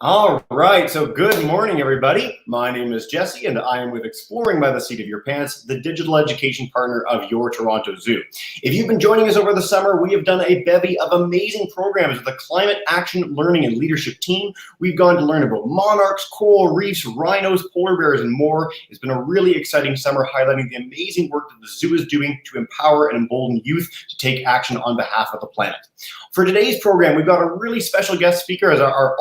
All right, so good morning, everybody. My name is Jesse, and I am with Exploring by the Seat of Your Pants, the digital education partner of your Toronto Zoo. If you've been joining us over the summer, we have done a bevy of amazing programs with the Climate Action Learning and Leadership team. We've gone to learn about monarchs, coral reefs, rhinos, polar bears, and more. It's been a really exciting summer highlighting the amazing work that the zoo is doing to empower and embolden youth to take action on behalf of the planet. For today's program, we've got a really special guest speaker as our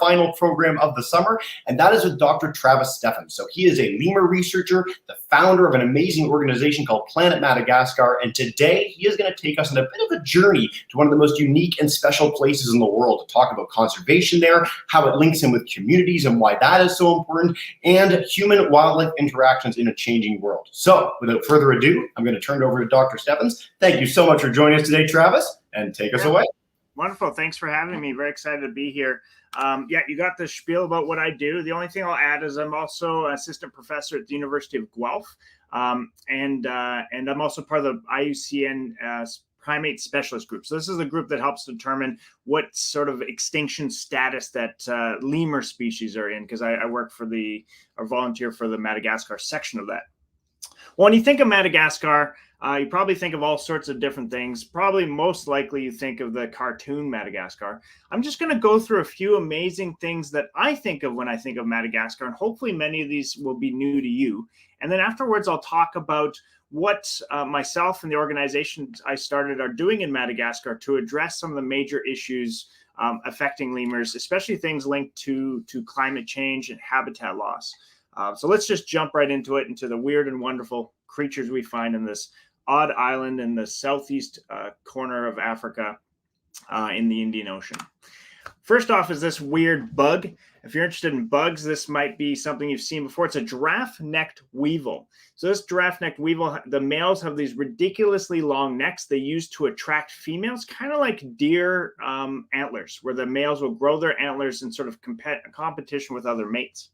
final program of the summer, and that is with Dr. Travis Stephens. So he is a lemur researcher, the founder of an amazing organization called Planet Madagascar, and today he is going to take us on a bit of a journey to one of the most unique and special places in the world to talk about conservation there, how it links in with communities and why that is so important, and human-wildlife interactions in a changing world. So without further ado, I'm going to turn it over to Dr. Stephens. Thank you so much for joining us today, Travis, and take us away. Wonderful. Thanks for having me. Very excited to be here. You got the spiel about what I do. The only thing I'll add is I'm also an assistant professor at the University of Guelph, and I'm also part of the IUCN primate specialist group. So this is a group that helps determine what sort of extinction status that lemur species are in, because I work for or volunteer for the Madagascar section of that. Well, when you think of Madagascar, you probably think of all sorts of different things. Probably most likely you think of the cartoon Madagascar. I'm just going to go through a few amazing things that I think of when I think of Madagascar, and hopefully many of these will be new to you. And then afterwards, I'll talk about what myself and the organizations I started are doing in Madagascar to address some of the major issues affecting lemurs, especially things linked to climate change and habitat loss. So let's just jump right into it, into the weird and wonderful creatures we find in this odd island in the southeast corner of Africa in the Indian Ocean. First off is this weird bug. If you're interested in bugs, this might be something you've seen before. It's a giraffe-necked weevil. So this giraffe-necked weevil, the males have these ridiculously long necks they use to attract females, kind of like deer antlers, where the males will grow their antlers in sort of competition with other mates.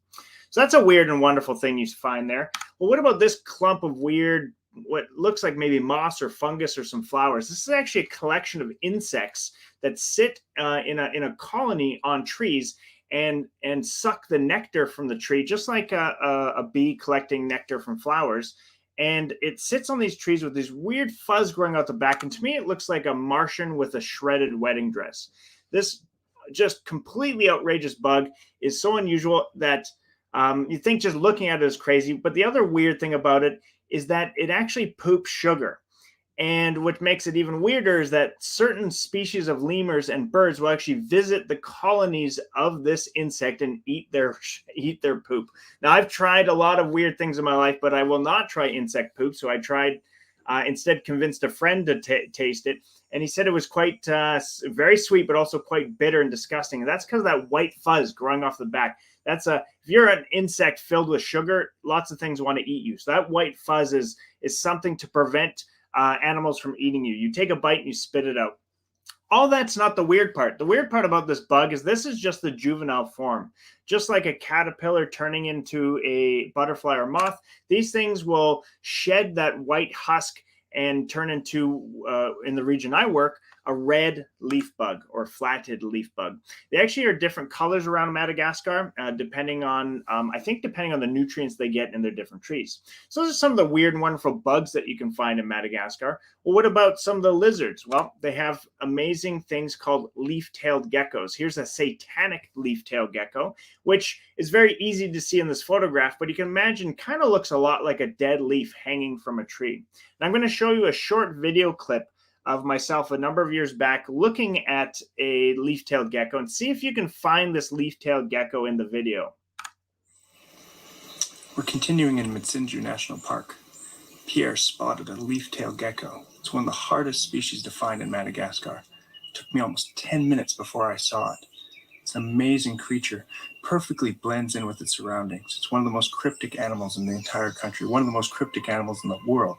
So that's a weird and wonderful thing you find there. Well, what about this clump of weird, what looks like maybe moss or fungus or some flowers? This is actually a collection of insects that sit in a colony on trees and suck the nectar from the tree, just like a bee collecting nectar from flowers. And it sits on these trees with this weird fuzz growing out the back. And to me, it looks like a Martian with a shredded wedding dress. This just completely outrageous bug is so unusual that you think just looking at it is crazy, but the other weird thing about it is that it actually poops sugar. And what makes it even weirder is that certain species of lemurs and birds will actually visit the colonies of this insect and eat their poop. Now, I've tried a lot of weird things in my life, but I will not try insect poop. So I tried, instead convinced a friend to taste it. And he said it was quite very sweet, but also quite bitter and disgusting. And that's because of that white fuzz growing off the back. If you're an insect filled with sugar, lots of things want to eat you. So that white fuzz is something to prevent animals from eating you. You take a bite and you spit it out. All that's not the weird part. The weird part about this bug is this is just the juvenile form. Just like a caterpillar turning into a butterfly or moth, these things will shed that white husk and turn into, in the region I work, a red leaf bug or flat-headed leaf bug. They actually are different colors around Madagascar, depending on the nutrients they get in their different trees. So those are some of the weird and wonderful bugs that you can find in Madagascar. Well, what about some of the lizards? Well, they have amazing things called leaf-tailed geckos. Here's a satanic leaf-tailed gecko, which is very easy to see in this photograph, but you can imagine kind of looks a lot like a dead leaf hanging from a tree. And I'm going to show you a short video clip of myself a number of years back looking at a leaf-tailed gecko, and see if you can find this leaf-tailed gecko in the video. We're continuing in Mitsinju National Park. Pierre spotted a leaf-tailed gecko. It's one of the hardest species to find in Madagascar. It took me almost 10 minutes before I saw it. It's an amazing creature, perfectly blends in with its surroundings. It's one of the most cryptic animals in the entire country, one of the most cryptic animals in the world.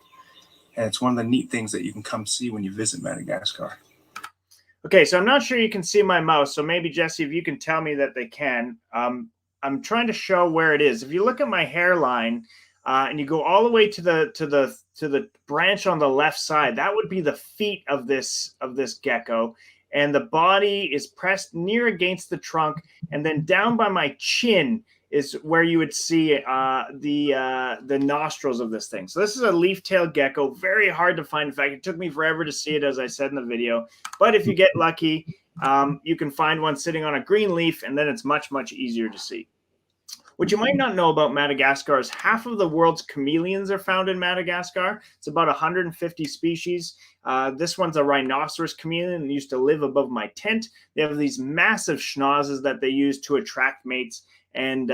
And it's one of the neat things that you can come see when you visit Madagascar. Okay, so I'm not sure you can see my mouse, so maybe, Jesse, if you can tell me that they can. I'm trying to show where it is. If you look at my hairline and you go all the way to the branch on the left side, that would be the feet of this gecko. and the body is pressed near against the trunk, and then down by my chin is where you would see the nostrils of this thing. So this is a leaf-tailed gecko, very hard to find. In fact, it took me forever to see it, as I said in the video. But if you get lucky, you can find one sitting on a green leaf, and then it's much, much easier to see. What you might not know about Madagascar is half of the world's chameleons are found in Madagascar. It's about 150 species. This one's a rhinoceros chameleon and used to live above my tent. They have these massive schnozzes that they use to attract mates, and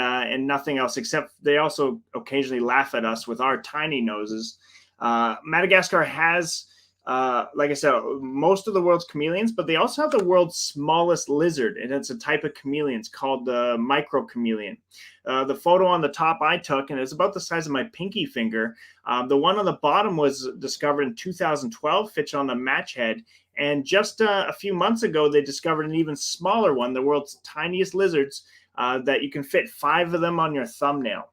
nothing else, except they also occasionally laugh at us with our tiny noses. Madagascar has, like I said, most of the world's chameleons, but they also have the world's smallest lizard, and it's a type of chameleon. It's called the micro chameleon. The photo on the top I took, and it's about the size of my pinky finger. The one on the bottom was discovered in 2012, fits on the match head. And just a few months ago, they discovered an even smaller one, the world's tiniest lizards, that you can fit 5 of them on your thumbnail.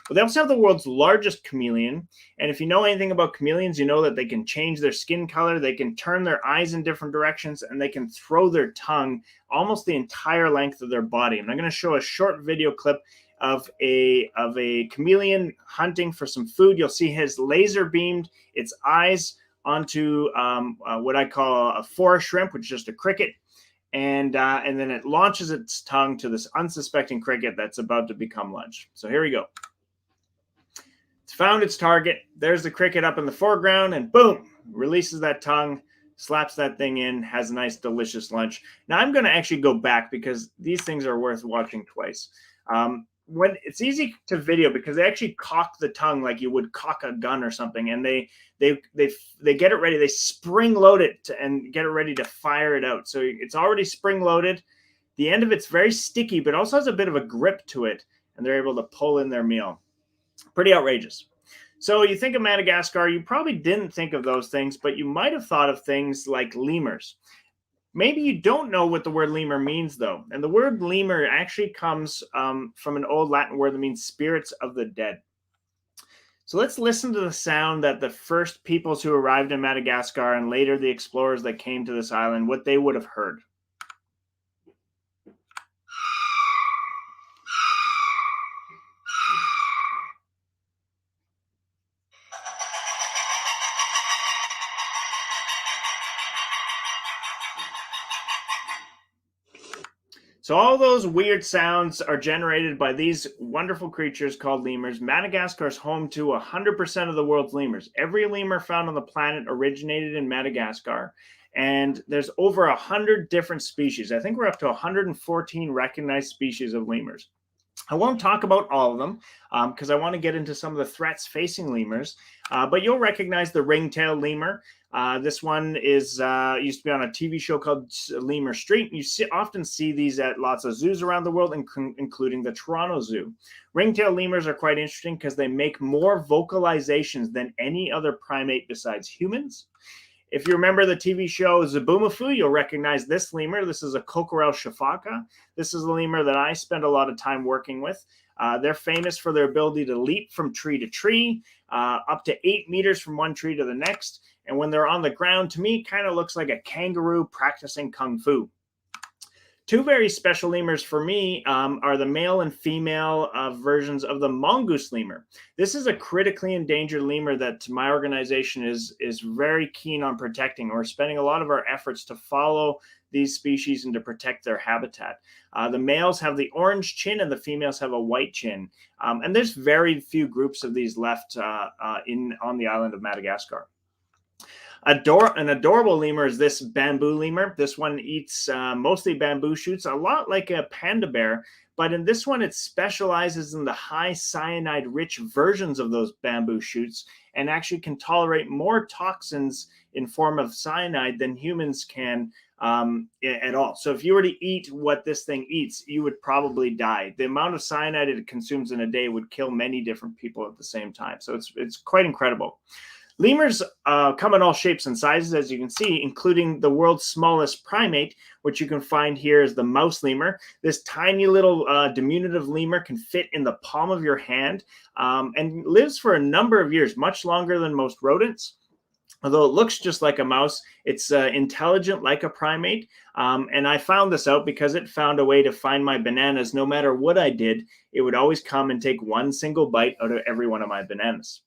But they also have the world's largest chameleon. And if you know anything about chameleons, you know that they can change their skin color, they can turn their eyes in different directions, and they can throw their tongue almost the entire length of their body. And I'm going to show a short video clip of a chameleon hunting for some food. You'll see his laser beamed its eyes onto what I call a forest shrimp, which is just a cricket. And then it launches its tongue to this unsuspecting cricket that's about to become lunch. So here we go. It's found its target. There's the cricket up in the foreground, and boom, releases that tongue, slaps that thing in, has a nice, delicious lunch. Now I'm going to actually go back because these things are worth watching twice. When it's easy to video because they actually cock the tongue like you would cock a gun or something, and they get it ready. They spring load it and get it ready to fire it out. So it's already spring loaded. The end of it's very sticky, but also has a bit of a grip to it, and they're able to pull in their meal. Pretty outrageous. So you think of Madagascar, you probably didn't think of those things, but you might have thought of things like lemurs. Maybe you don't know what the word lemur means, though. And the word lemur actually comes from an old Latin word that means spirits of the dead. So let's listen to the sound that the first peoples who arrived in Madagascar and later the explorers that came to this island, what they would have heard. So all those weird sounds are generated by these wonderful creatures called lemurs. Madagascar is home to 100% of the world's lemurs. Every lemur found on the planet originated in Madagascar. And there's over 100 different species. I think we're up to 114 recognized species of lemurs. I won't talk about all of them because I want to get into some of the threats facing lemurs. But you'll recognize the ring-tailed lemur. This one is used to be on a TV show called Lemur Street. You often see these at lots of zoos around the world, including the Toronto Zoo. Ring-tailed lemurs are quite interesting because they make more vocalizations than any other primate besides humans. If you remember the TV show Zaboomafoo, you'll recognize this lemur. This is a Coquerel shafaka. This is a lemur that I spend a lot of time working with. They're famous for their ability to leap from tree to tree, up to 8 meters from one tree to the next. And when they're on the ground, to me, kind of looks like a kangaroo practicing kung fu. Two very special lemurs for me are the male and female versions of the mongoose lemur. This is a critically endangered lemur that my organization is very keen on protecting. We're spending a lot of our efforts to follow these species and to protect their habitat. The males have the orange chin and the females have a white chin. And there's very few groups of these left on the island of Madagascar. An adorable lemur is this bamboo lemur. This one eats mostly bamboo shoots, a lot like a panda bear, but in this one it specializes in the high cyanide-rich versions of those bamboo shoots and actually can tolerate more toxins in form of cyanide than humans can at all. So if you were to eat what this thing eats, you would probably die. The amount of cyanide it consumes in a day would kill many different people at the same time. So it's quite incredible. Lemurs come in all shapes and sizes, as you can see, including the world's smallest primate, which you can find here is the mouse lemur. This tiny little diminutive lemur can fit in the palm of your hand and lives for a number of years, much longer than most rodents. Although it looks just like a mouse, it's intelligent like a primate. And I found this out because it found a way to find my bananas. No matter what I did, it would always come and take one single bite out of every one of my bananas.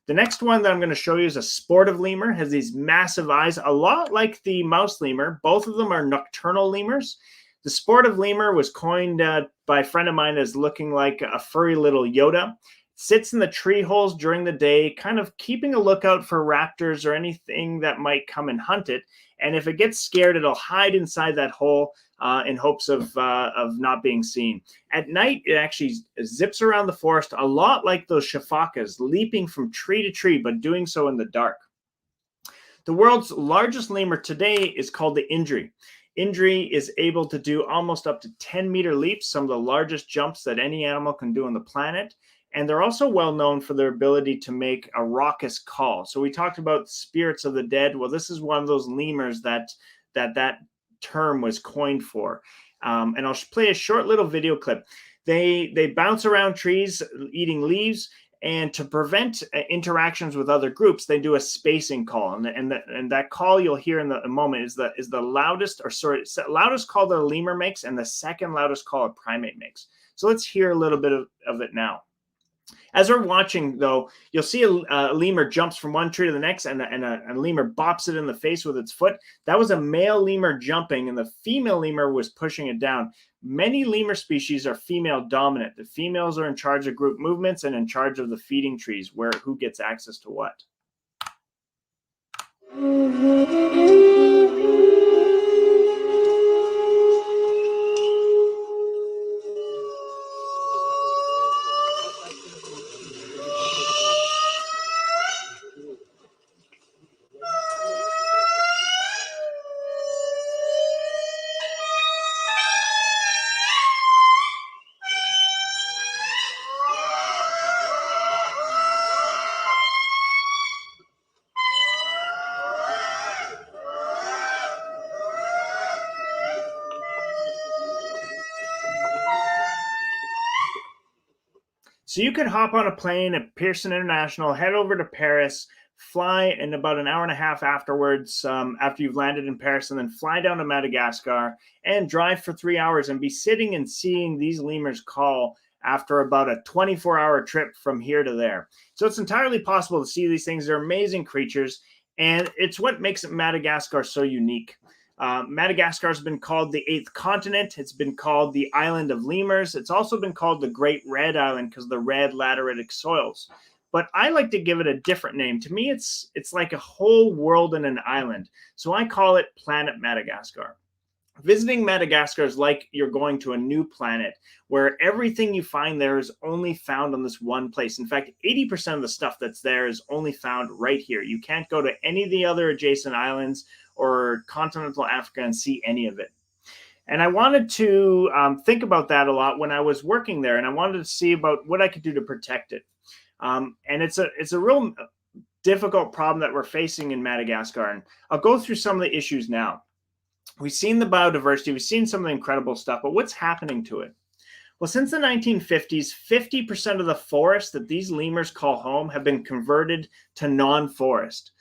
The next one that I'm going to show you is a sportive lemur. It has these massive eyes, a lot like the mouse lemur. Both of them are nocturnal lemurs. The sportive lemur was coined by a friend of mine as looking like a furry little Yoda. Sits in the tree holes during the day, kind of keeping a lookout for raptors or anything that might come and hunt it. And if it gets scared, it'll hide inside that hole in hopes of not being seen. At night, it actually zips around the forest a lot like those shafakas, leaping from tree to tree, but doing so in the dark. The world's largest lemur today is called the Indri. Indri is able to do almost up to 10-meter leaps, some of the largest jumps that any animal can do on the planet. And they're also well known for their ability to make a raucous call. So we talked about spirits of the dead. Well, this is one of those lemurs that term was coined for. And I'll play a short little video clip. They bounce around trees eating leaves. And to prevent interactions with other groups, they do a spacing call. And that call you'll hear in a moment is the loudest call that a lemur makes and the second loudest call a primate makes. So let's hear a little bit of it now. As we're watching, though, you'll see a lemur jumps from one tree to the next, and a lemur bops it in the face with its foot. That was a male lemur jumping, and the female lemur was pushing it down. Many lemur species are female dominant. The females are in charge of group movements and in charge of the feeding trees, who gets access to what. So you could hop on a plane at Pearson International, head over to Paris, fly in about an hour and a half afterwards, after you've landed in Paris, and then fly down to Madagascar and drive for 3 hours and be sitting and seeing these lemurs call after about a 24-hour trip from here to there. So it's entirely possible to see these things. They're amazing creatures, and it's what makes Madagascar so unique. Madagascar has been called the 8th continent. It's been called the island of lemurs. It's also been called the Great Red Island because of the red lateritic soils. But I like to give it a different name. To me, it's like a whole world in an island. So I call it Planet Madagascar. Visiting Madagascar is like you're going to a new planet where everything you find there is only found on this one place. In fact, 80% of the stuff that's there is only found right here. You can't go to any of the other adjacent islands or continental Africa and see any of it. And I wanted to think about that a lot when I was working there, and I wanted to see about what I could do to protect it. And it's a real difficult problem that we're facing in Madagascar, and I'll go through some of the issues now. We've seen the biodiversity, we've seen some of the incredible stuff, but what's happening to it? Well, since the 1950s, 50% of the forest that these lemurs call home have been converted to non-forest.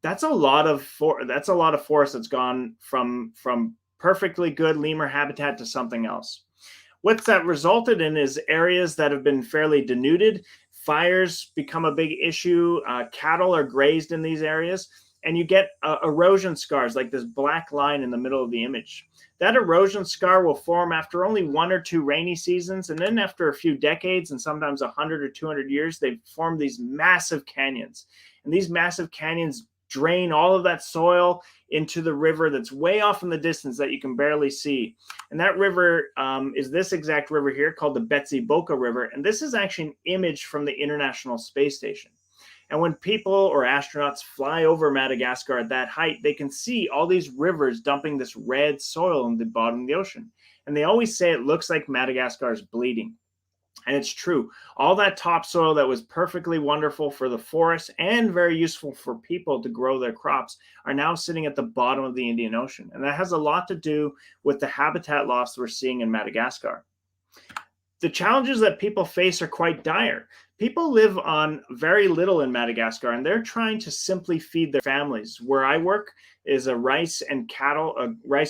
That's a lot of forest that's gone from perfectly good lemur habitat to something else. What's that resulted in is areas that have been fairly denuded. Fires become a big issue. Cattle are grazed in these areas, and you get erosion scars like this black line in the middle of the image. That erosion scar will form after only 1 or 2 rainy seasons, and then after a few decades and sometimes 100 or 200 years, they form these massive canyons. And these massive canyons drain all of that soil into the river that's way off in the distance that you can barely see. And that river is this exact river here called the Betsiboka River. And this is actually an image from the International Space Station. And when people or astronauts fly over Madagascar at that height, they can see all these rivers dumping this red soil in the bottom of the ocean. And they always say it looks like Madagascar is bleeding. And it's true. All that topsoil that was perfectly wonderful for the forest and very useful for people to grow their crops are now sitting at the bottom of the Indian Ocean. And that has a lot to do with the habitat loss we're seeing in Madagascar. The challenges that people face are quite dire. People live on very little in Madagascar, and they're trying to simply feed their families. Where I work is a rice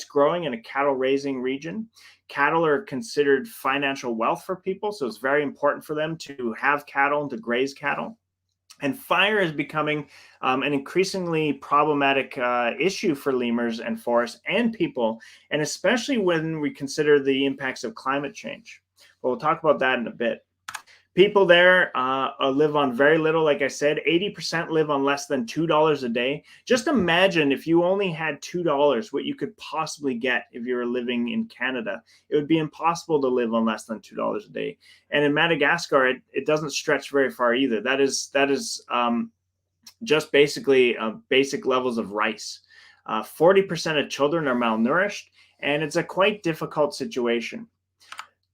growing and a cattle raising region. Cattle are considered financial wealth for people, so it's very important for them to have cattle and to graze cattle. And fire is becoming an increasingly problematic issue for lemurs and forests and people, and especially when we consider the impacts of climate change. But we'll talk about that in a bit. People there live on very little. Like I said, 80% live on less than $2 a day. Just imagine if you only had $2, what you could possibly get if you were living in Canada. It would be impossible to live on less than $2 a day. And in Madagascar, it doesn't stretch very far either. That is just basically basic levels of rice. 40% of children are malnourished, and it's a quite difficult situation.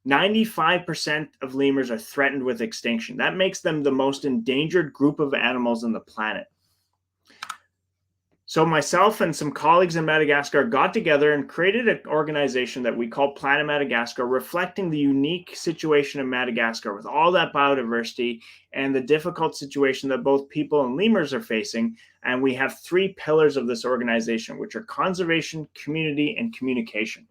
95% of lemurs are threatened with extinction. That makes them the most endangered group of animals on the planet. So myself and some colleagues in Madagascar got together and created an organization that we call Planet Madagascar, reflecting the unique situation in Madagascar with all that biodiversity and the difficult situation that both people and lemurs are facing. And we have 3 pillars of this organization, which are conservation, community, and communication.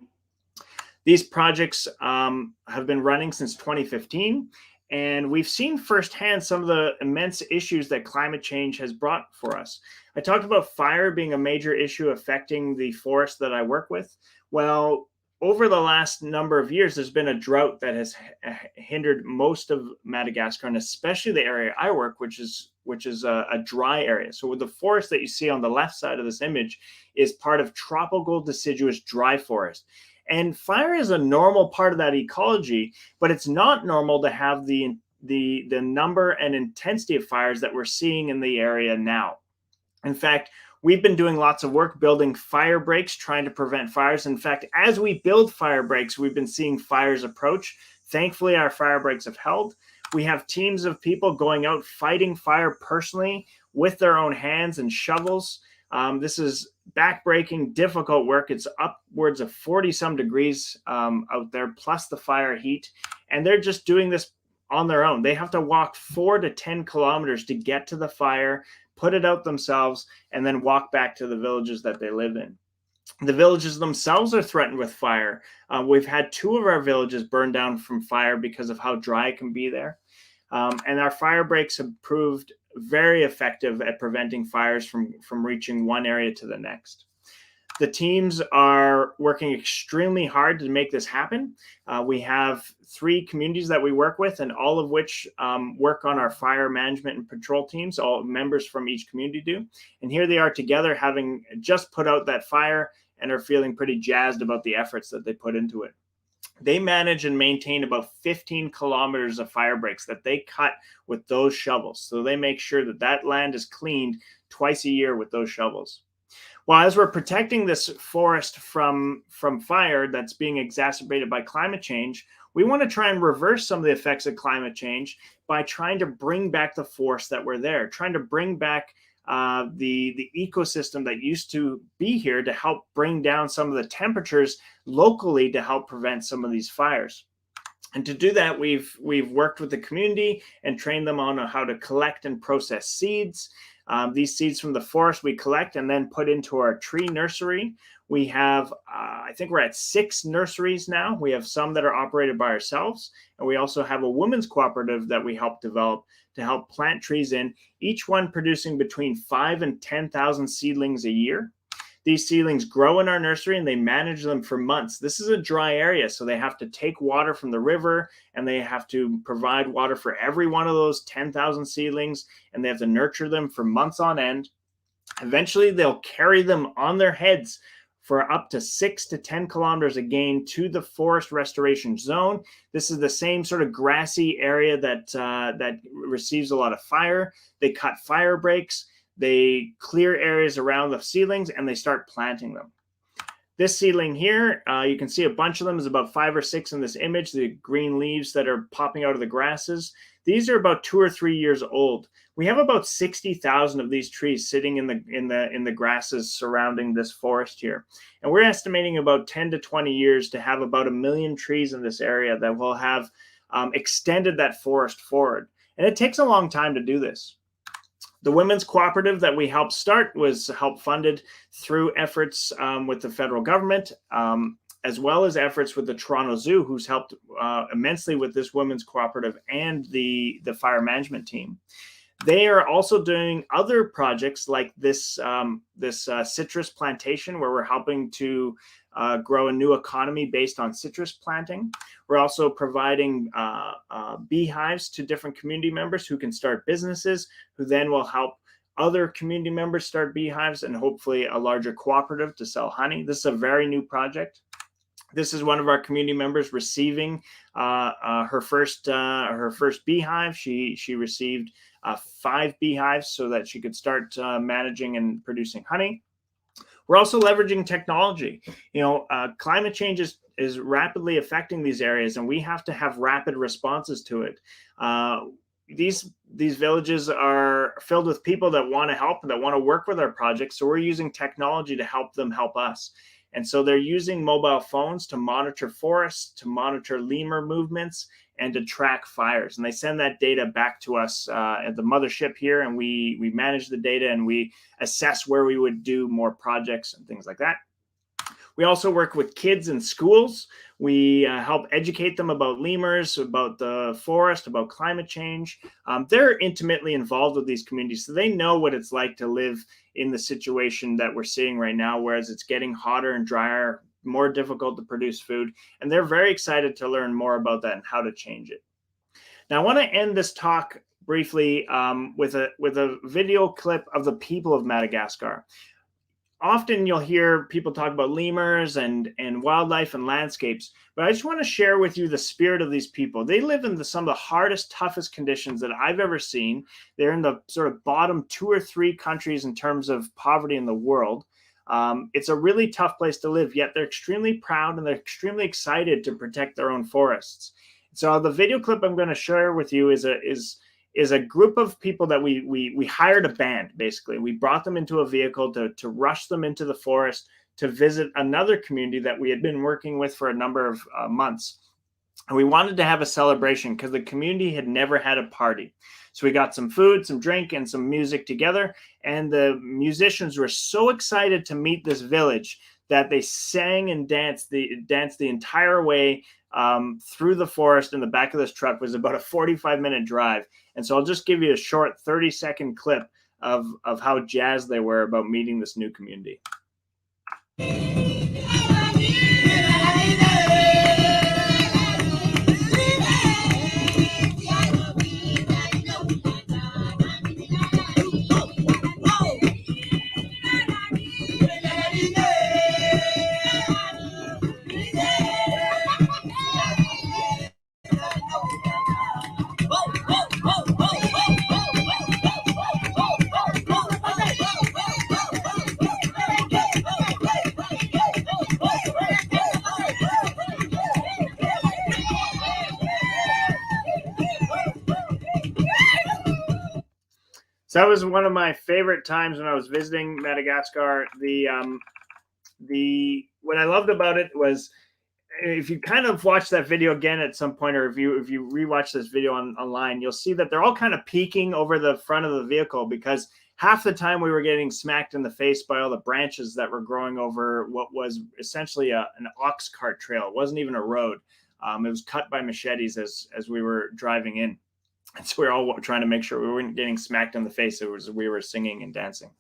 These projects have been running since 2015, and we've seen firsthand some of the immense issues that climate change has brought for us. I talked about fire being a major issue affecting the forest that I work with. Well, over the last number of years, there's been a drought that has hindered most of Madagascar, and especially the area I work, which is a dry area. So with the forest that you see on the left side of this image is part of tropical deciduous dry forest. And fire is a normal part of that ecology, but it's not normal to have the number and intensity of fires that we're seeing in the area now. In fact, we've been doing lots of work building fire breaks, trying to prevent fires. In fact, as we build fire breaks, we've been seeing fires approach. Thankfully, our fire breaks have held. We have teams of people going out fighting fire personally with their own hands and shovels. This is backbreaking, difficult work. It's upwards of 40-some degrees out there, plus the fire heat. And they're just doing this on their own. They have to walk 4 to 10 kilometers to get to the fire, put it out themselves, and then walk back to the villages that they live in. The villages themselves are threatened with fire. We've had 2 of our villages burned down from fire because of how dry it can be there. And our fire breaks have proved very effective at preventing fires from reaching one area to the next. The teams are working extremely hard to make this happen. We have 3 communities that we work with, and all of which work on our fire management and patrol teams. All members from each community do. And here they are together, having just put out that fire, and are feeling pretty jazzed about the efforts that they put into it. They manage and maintain about 15 kilometers of fire breaks that they cut with those shovels. So they make sure that that land is cleaned twice a year with those shovels. Well, as we're protecting this forest from fire that's being exacerbated by climate change, we want to try and reverse some of the effects of climate change by trying to bring back the forests that were there, trying to bring back the ecosystem that used to be here to help bring down some of the temperatures locally to help prevent some of these fires. And to do that, we've worked with the community and trained them on how to collect and process seeds. These seeds from the forest we collect and then put into our tree nursery. We have, I think we're at 6 nurseries now. We have some that are operated by ourselves, and we also have a women's cooperative that we help develop to help plant trees in, each one producing between 5,000 and 10,000 seedlings a year. These seedlings grow in our nursery and they manage them for months. This is a dry area, so they have to take water from the river, and they have to provide water for every one of those 10,000 seedlings, and they have to nurture them for months on end. Eventually, they'll carry them on their heads for up to 6 to 10 kilometers again to the forest restoration zone. This is the same sort of grassy area that receives a lot of fire. They cut fire breaks, they clear areas around the seedlings, and they start planting them. This seedling here, you can see a bunch of them. Is about 5 or 6 in this image, the green leaves that are popping out of the grasses. These are about 2 or 3 years old. We have about 60,000 of these trees sitting in the grasses surrounding this forest here. And we're estimating about 10 to 20 years to have about 1 million trees in this area that will have extended that forest forward. And it takes a long time to do this. The women's cooperative that we helped start was help funded through efforts with the federal government, as well as efforts with the Toronto Zoo, who's helped immensely with this women's cooperative and the fire management team. They are also doing other projects like this citrus plantation, where we're helping to grow a new economy based on citrus planting. We're also providing beehives to different community members who can start businesses, who then will help other community members start beehives and hopefully a larger cooperative to sell honey. This is a very new project. This is one of our community members receiving her first beehive. She received 5 beehives so that she could start managing and producing honey. We're also leveraging technology. Climate change is rapidly affecting these areas, and we have to have rapid responses to it. These villages are filled with people that want to help and that want to work with our projects. So we're using technology to help them help us. And so they're using mobile phones to monitor forests, to monitor lemur movements, and to track fires. And they send that data back to us at the mothership here, and we manage the data and we assess where we would do more projects and things like that. We also work with kids in schools. We help educate them about lemurs, about the forest, about climate change. They're intimately involved with these communities, so they know what it's like to live in the situation that we're seeing right now, whereas it's getting hotter and drier, more difficult to produce food. And they're very excited to learn more about that and how to change it. Now, I want to end this talk briefly with a video clip of the people of Madagascar. Often you'll hear people talk about lemurs and wildlife and landscapes, but I just want to share with you the spirit of these people. They live in some of the hardest, toughest conditions that I've ever seen. They're in the sort of bottom 2 or 3 countries in terms of poverty in the world. It's a really tough place to live, yet they're extremely proud and they're extremely excited to protect their own forests. So the video clip I'm going to share with you is a group of people that we hired a band. Basically, we brought them into a vehicle to rush them into the forest to visit another community that we had been working with for a number of months. And we wanted to have a celebration because the community had never had a party. So we got some food, some drink, and some music together. And the musicians were so excited to meet this village that they sang and danced the entire way through the forest in the back of this truck. It was about a 45-minute drive. And so I'll just give you a short 30-second clip of how jazzed they were about meeting this new community. So that was one of my favorite times when I was visiting Madagascar. What I loved about it was, if you kind of watch that video again at some point, or if you rewatch this video online, you'll see that they're all kind of peeking over the front of the vehicle, because half the time we were getting smacked in the face by all the branches that were growing over what was essentially an ox cart trail. It wasn't even a road. It was cut by machetes as we were driving in. And so we were all trying to make sure we weren't getting smacked in the face. We were singing and dancing.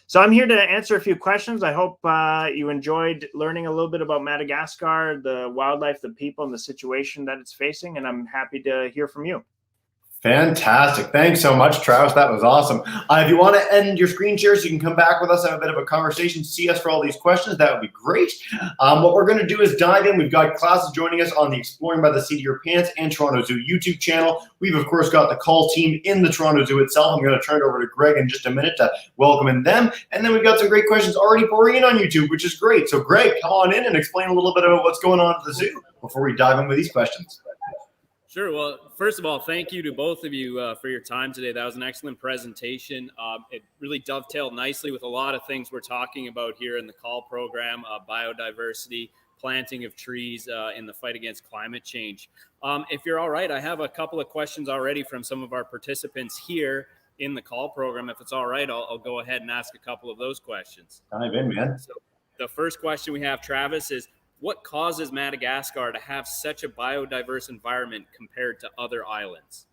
So I'm here to answer a few questions. I hope you enjoyed learning a little bit about Madagascar, the wildlife, the people, and the situation that it's facing. And I'm happy to hear from you. Fantastic. Thanks so much, Travis. That was awesome. If you want to end your screen share so you can come back with us, have a bit of a conversation, see us for all these questions, that would be great. What we're going to do is dive in. We've got classes joining us on the Exploring by the Seat of Your Pants and Toronto Zoo YouTube channel. We've, of course, got the call team in the Toronto Zoo itself. I'm going to turn it over to Greg in just a minute to welcome in them. And then we've got some great questions already pouring in on YouTube, which is great. So, Greg, come on in and explain a little bit about what's going on at the zoo before we dive in with these questions. Sure. Well, first of all, thank you to both of you for your time today. That was an excellent presentation. It really dovetailed nicely with a lot of things we're talking about here in the call program, biodiversity, planting of trees in the fight against climate change. If you're all right, I have a couple of questions already from some of our participants here in the call program. If it's all right, I'll go ahead and ask a couple of those questions. Dive in, man. So the first question we have, Travis, is what causes Madagascar to have such a biodiverse environment compared to other islands?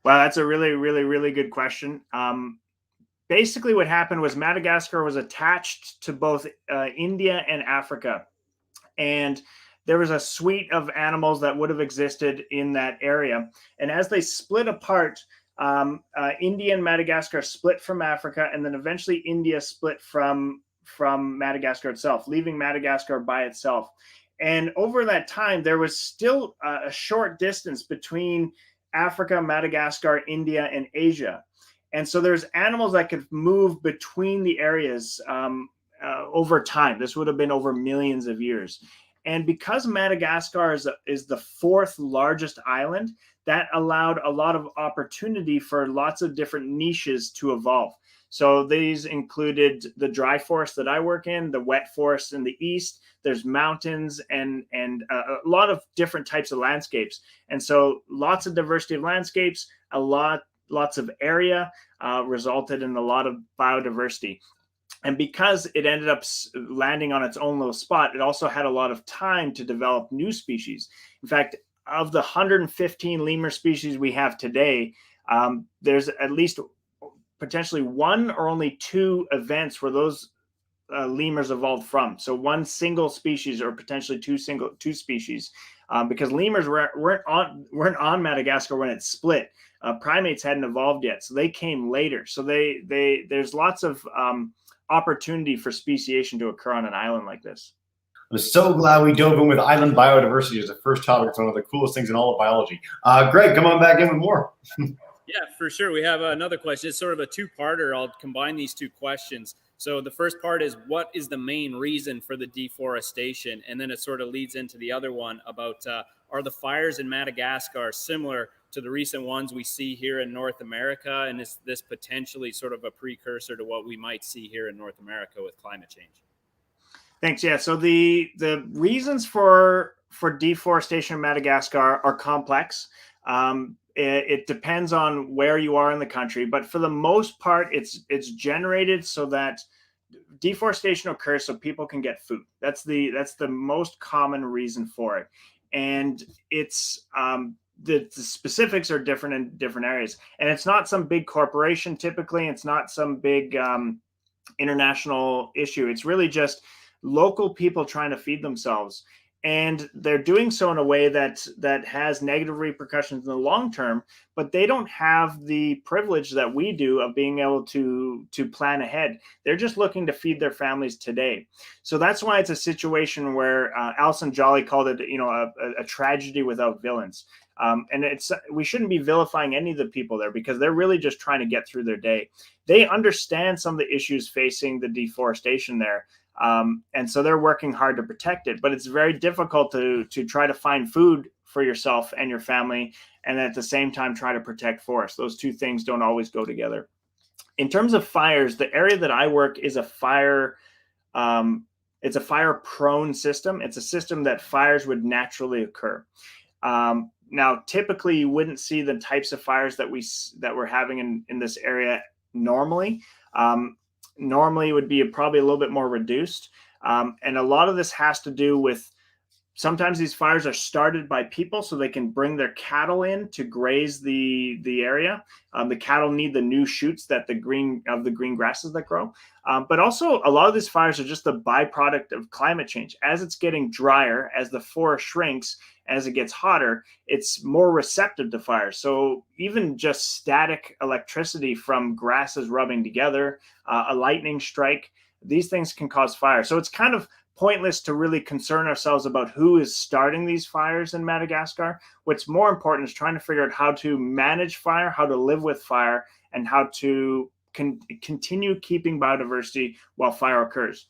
Well, that's a really, really, really good question. Basically, what happened was Madagascar was attached to both India and Africa. And there was a suite of animals that would have existed in that area. And as they split apart, India and Madagascar split from Africa, and then eventually India split from Madagascar itself, leaving Madagascar by itself. And over that time, there was still a short distance between Africa, Madagascar, India, and Asia. And so there's animals that could move between the areas over time. This would have been over millions of years. And because Madagascar is the fourth largest island, that allowed a lot of opportunity for lots of different niches to evolve. So these included the dry forest that I work in, the wet forest in the east. There's mountains and a lot of different types of landscapes. And so lots of diversity of landscapes, lots of area resulted in a lot of biodiversity. And because it ended up landing on its own little spot, it also had a lot of time to develop new species. In fact, of the 115 lemur species we have today, there's at least potentially one or only two events where those lemurs evolved from. So one single species or potentially two species, because lemurs weren't on Madagascar when it split. Primates hadn't evolved yet, so they came later. So there's lots of opportunity for speciation to occur on an island like this. I'm so glad we dove in with island biodiversity as the first topic. It's one of the coolest things in all of biology. Greg, come on back in with more. Yeah, for sure. We have another question. It's sort of a two-parter. I'll combine these two questions. So the first part is, what is the main reason for the deforestation? And then it sort of leads into the other one about, are the fires in Madagascar similar to the recent ones we see here in North America? And is this potentially sort of a precursor to what we might see here in North America with climate change? Thanks. Yeah. So the reasons for deforestation in Madagascar are complex. It depends on where you are in the country, but for the most part, it's generated so that deforestation occurs so people can get food. That's the most common reason for it, and it's the specifics are different in different areas, and it's not some big corporation. Typically, it's not some big international issue. It's really just local people trying to feed themselves. And they're doing so in a way that has negative repercussions in the long term, but they don't have the privilege that we do of being able to plan ahead. They're just looking to feed their families today. So that's why it's a situation where Alison Jolly called it, a tragedy without villains. And we shouldn't be vilifying any of the people there, because they're really just trying to get through their day. They understand some of the issues facing the deforestation there. And so they're working hard to protect it, but it's very difficult to try to find food for yourself and your family, and at the same time try to protect forests. Those two things don't always go together. In terms of fires, the area that I work is it's a fire-prone system. It's a system that fires would naturally occur. Now, typically, you wouldn't see the types of fires that we're having in this area normally. Normally, it would be probably a little bit more reduced. And a lot of this has to do with, sometimes these fires are started by people so they can bring their cattle in to graze the area. The cattle need the new shoots that the green grasses that grow. But also, a lot of these fires are just the byproduct of climate change. As it's getting drier, as the forest shrinks, as it gets hotter, it's more receptive to fire. So even just static electricity from grasses rubbing together, a lightning strike, these things can cause fire. So it's kind of pointless to really concern ourselves about who is starting these fires in Madagascar. What's more important is trying to figure out how to manage fire, how to live with fire, and how to continue keeping biodiversity while fire occurs.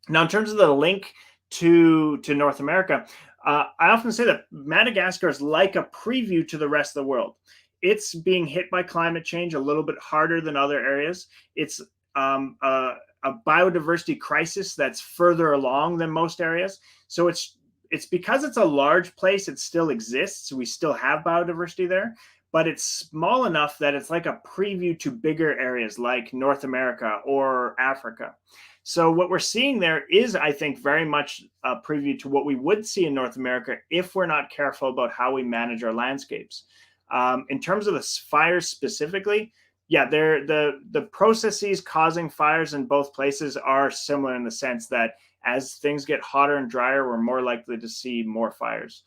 Now, in terms of the link to North America, I often say that Madagascar is like a preview to the rest of the world. It's being hit by climate change a little bit harder than other areas. It's a biodiversity crisis that's further along than most areas. So it's because it's a large place, it still exists. We still have biodiversity there, but it's small enough that it's like a preview to bigger areas like North America or Africa. So what we're seeing there is, I think, very much a preview to what we would see in North America if we're not careful about how we manage our landscapes. In terms of the fires specifically, yeah, the processes causing fires in both places are similar in the sense that as things get hotter and drier, we're more likely to see more fires.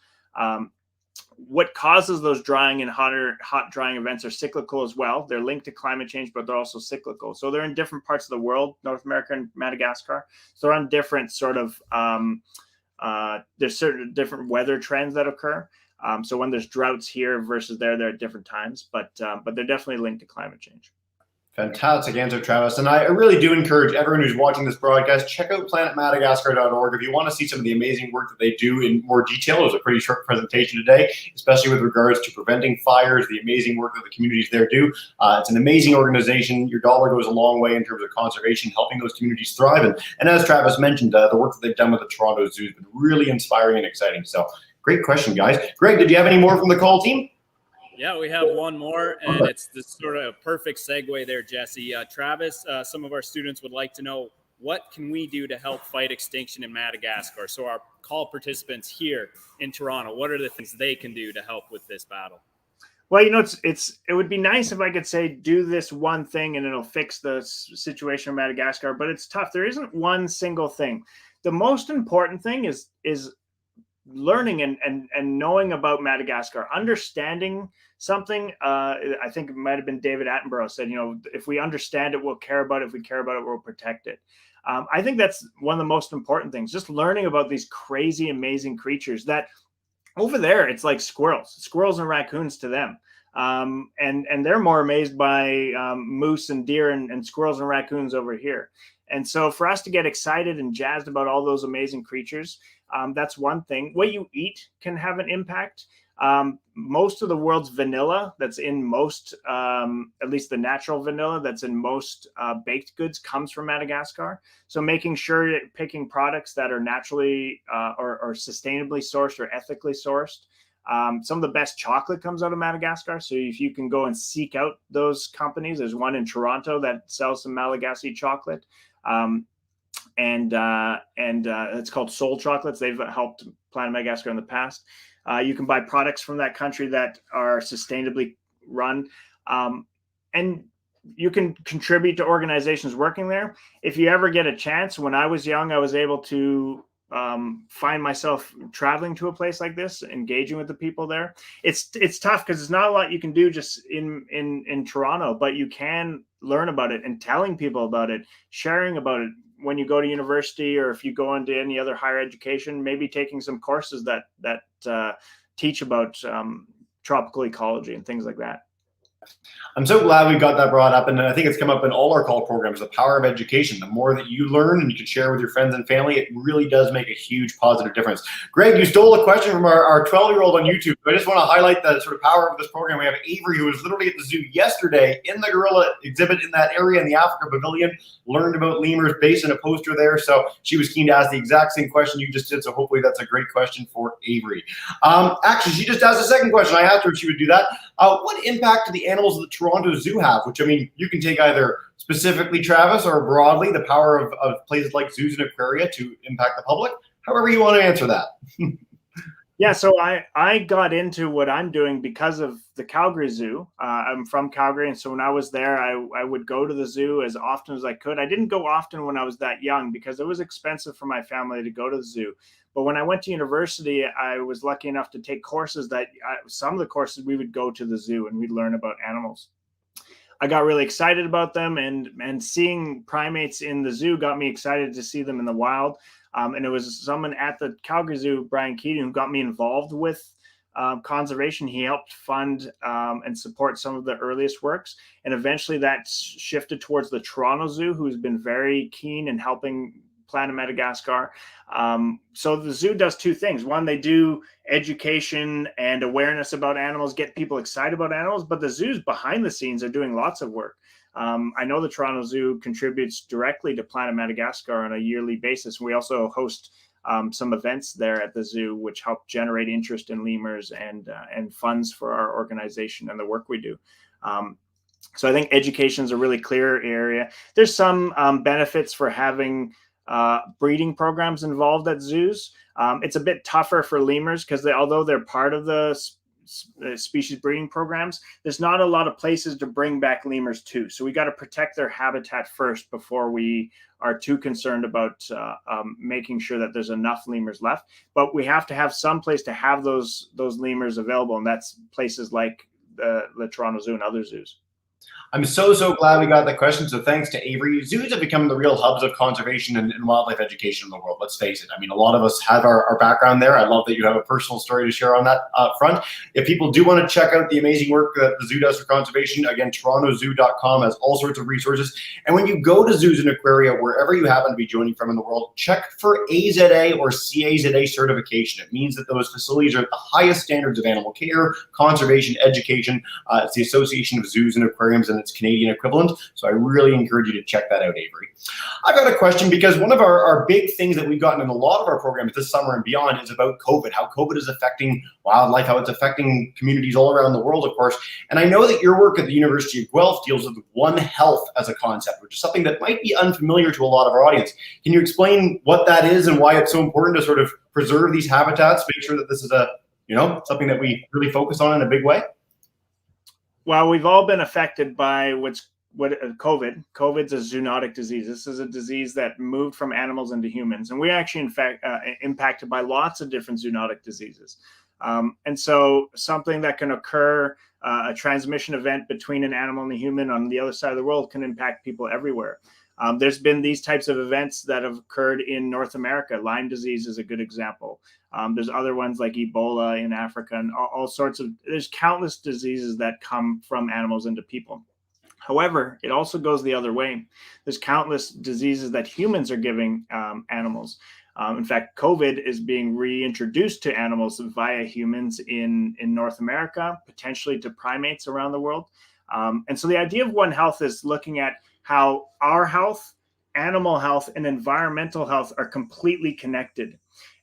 What causes those drying and hot drying events are cyclical as well. They're linked to climate change, but they're also cyclical. So they're in different parts of the world, North America and Madagascar. So they're on different sort of, there's certain different weather trends that occur. So when there's droughts here versus there, they're at different times, but they're definitely linked to climate change. Fantastic answer, Travis. And I really do encourage everyone who's watching this broadcast, check out planetmadagascar.org. If you want to see some of the amazing work that they do in more detail, it was a pretty short presentation today, especially with regards to preventing fires, the amazing work that the communities there do. It's an amazing organization. Your dollar goes a long way in terms of conservation, helping those communities thrive. And as Travis mentioned, the work that they've done with the Toronto Zoo has been really inspiring and exciting. So great question, guys. Greg, did you have any more from the call team? Yeah, we have one more, and it's this sort of perfect segue there, Jesse. Travis, some of our students would like to know, what can we do to help fight extinction in Madagascar? So our call participants here in Toronto, what are the things they can do to help with this battle? Well, it would be nice if I could say, do this one thing and it'll fix the situation in Madagascar, but it's tough. There isn't one single thing. The most important thing is learning and knowing about Madagascar, understanding something. I think it might have been David Attenborough said, if we understand it, we'll care about it. If we care about it, we'll protect it. I think that's one of the most important things, just learning about these crazy, amazing creatures that over there, it's like squirrels and raccoons to them. And they're more amazed by moose and deer and squirrels and raccoons over here. And so for us to get excited and jazzed about all those amazing creatures, that's one thing. What you eat can have an impact. Most of the world's vanilla that's in most, at least the natural vanilla that's in most baked goods comes from Madagascar. So making sure you're picking products that are naturally or sustainably sourced or ethically sourced. Some of the best chocolate comes out of Madagascar. So if you can go and seek out those companies, there's one in Toronto that sells some Malagasy chocolate. And it's called Soul Chocolates. They've helped Planet Madagascar in the past. You can buy products from that country that are sustainably run. And you can contribute to organizations working there. If you ever get a chance, when I was young, I was able to find myself traveling to a place like this, engaging with the people there. It's tough because there's not a lot you can do just in Toronto, but you can learn about it and telling people about it, sharing about it when you go to university, or if you go into any other higher education, maybe taking some courses that teach about tropical ecology and things like that. I'm so glad we got that brought up, and I think it's come up in all our call programs, the power of education. The more that you learn and you can share with your friends and family, it really does make a huge positive difference. Greg, you stole a question from our 12-year-old on YouTube. I just want to highlight the sort of power of this program. We have Avery, who was literally at the zoo yesterday in the gorilla exhibit in that area in the Africa Pavilion, learned about lemurs based on a poster there. So she was keen to ask the exact same question you just did. So hopefully that's a great question for Avery. Actually, she just asked a second question. I asked her if she would do that. What impact do the animals of the Toronto Zoo have? Which, I mean, you can take either specifically, Travis, or broadly the power of places like zoos and aquaria to impact the public. However you want to answer that. Yeah, so I got into what I'm doing because of the Calgary Zoo. I'm from Calgary, and so when I was there, I would go to the zoo as often as I could. I didn't go often when I was that young because it was expensive for my family to go to the zoo. But when I went to university, I was lucky enough to take courses some of the courses we would go to the zoo and we'd learn about animals. I got really excited about them, and seeing primates in the zoo got me excited to see them in the wild. And it was someone at the Calgary Zoo, Brian Keating, who got me involved with conservation. He helped fund and support some of the earliest works. And eventually that shifted towards the Toronto Zoo, who's been very keen in helping Planet Madagascar. So the zoo does two things. One, they do education and awareness about animals, get people excited about animals, but the zoos behind the scenes are doing lots of work. I know the Toronto Zoo contributes directly to Planet Madagascar on a yearly basis. We also host some events there at the zoo, which help generate interest in lemurs and funds for our organization and the work we do. So I think education is a really clear area. There's some benefits for having breeding programs involved at zoos. It's a bit tougher for lemurs because although they're part of the species breeding programs, there's not a lot of places to bring back lemurs to. So we got to protect their habitat first before we are too concerned about making sure that there's enough lemurs left. But we have to have some place to have those lemurs available, and that's places like the Toronto Zoo and other zoos. I'm so glad we got that question. So thanks to Avery. Zoos have become the real hubs of conservation and wildlife education in the world. Let's face it. I mean, a lot of us have our background there. I love that you have a personal story to share on that front. If people do want to check out the amazing work that the zoo does for conservation, again, torontozoo.com has all sorts of resources. And when you go to zoos and aquaria, wherever you happen to be joining from in the world, check for AZA or CAZA certification. It means that those facilities are at the highest standards of animal care, conservation, education. It's the Association of Zoos and Aquariums and its Canadian equivalent. So I really encourage you to check that out, Avery. I've got a question because one of our big things that we've gotten in a lot of our programs this summer and beyond is about COVID, how COVID is affecting wildlife, how it's affecting communities all around the world, of course. And I know that your work at the University of Guelph deals with One Health as a concept, which is something that might be unfamiliar to a lot of our audience. Can you explain what that is and why it's so important to sort of preserve these habitats, make sure that this is something that we really focus on in a big way? Well, we've all been affected by COVID. COVID's a zoonotic disease. This is a disease that moved from animals into humans, and we're actually, in fact, impacted by lots of different zoonotic diseases. And so, something that can occur, a transmission event between an animal and a human on the other side of the world, can impact people everywhere. There's been these types of events that have occurred in North America. Lyme disease is a good example. There's other ones like Ebola in Africa and all sorts of, there's countless diseases that come from animals into people. However, it also goes the other way. There's countless diseases that humans are giving animals. In fact, COVID is being reintroduced to animals via humans in North America, potentially to primates around the world. And so the idea of One Health is looking at how our health, animal health, and environmental health are completely connected.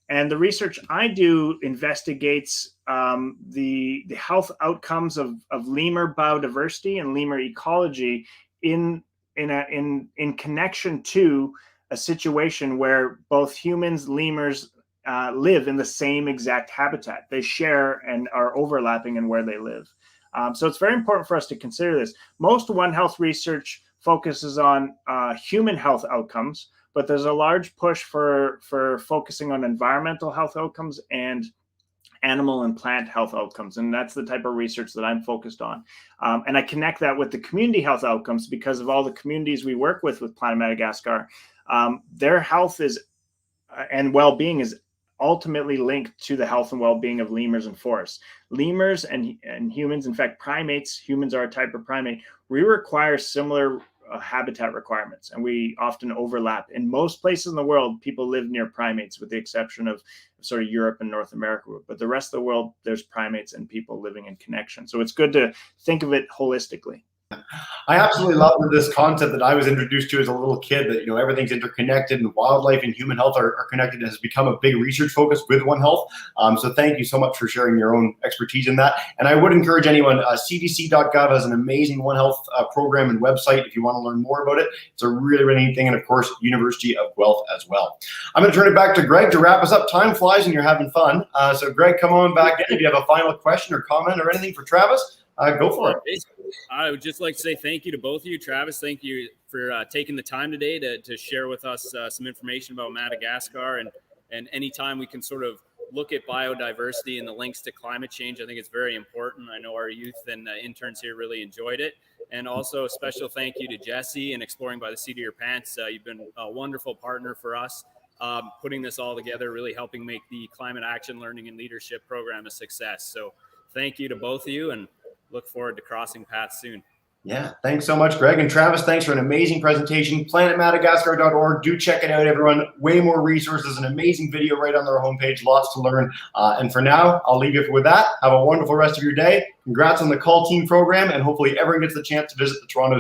And the research I do investigates the health outcomes of lemur biodiversity and lemur ecology in connection to a situation where both humans, lemurs live in the same exact habitat. They share and are overlapping in where they live. So it's very important for us to consider this. Most One Health research focuses on human health outcomes, but there's a large push for focusing on environmental health outcomes and animal and plant health outcomes. And that's the type of research that I'm focused on. And I connect that with the community health outcomes because of all the communities we work with Planet Madagascar. Their health and well-being is ultimately linked to the health and well-being of lemurs and forests. Lemurs and humans, in fact, primates, humans are a type of primate, we require similar habitat requirements, and we often overlap. In most places in the world, people live near primates, with the exception of sort of Europe and North America. But the rest of the world, there's primates and people living in connection. So it's good to think of it holistically. I absolutely love this concept that I was introduced to as a little kid, that everything's interconnected and wildlife and human health are connected. It has become a big research focus with One Health. So thank you so much for sharing your own expertise in that. And I would encourage anyone, cdc.gov has an amazing One Health program and website if you want to learn more about it. It's a really, really neat thing. And of course, University of Guelph as well. I'm going to turn it back to Greg to wrap us up. Time flies and you're having fun. So Greg, come on back in. If you have a final question or comment or anything for Travis, go for it. I would just like to say thank you to both of you. Travis, thank you for taking the time today to share with us some information about Madagascar. And anytime we can sort of look at biodiversity and the links to climate change, I think it's very important. I know our youth and interns here really enjoyed it. And also a special thank you to Jesse and Exploring by the Seat of Your Pants. You've been a wonderful partner for us, putting this all together, really helping make the Climate Action Learning and Leadership program a success. So thank you to both of you, and look forward to crossing paths soon. Yeah, thanks so much, Greg. And Travis, thanks for an amazing presentation. PlanetMadagascar.org. Do check it out, everyone. Way more resources, an amazing video right on their homepage. Lots to learn. And for now, I'll leave you with that. Have a wonderful rest of your day. Congrats on the call team program, and hopefully everyone gets the chance to visit the Toronto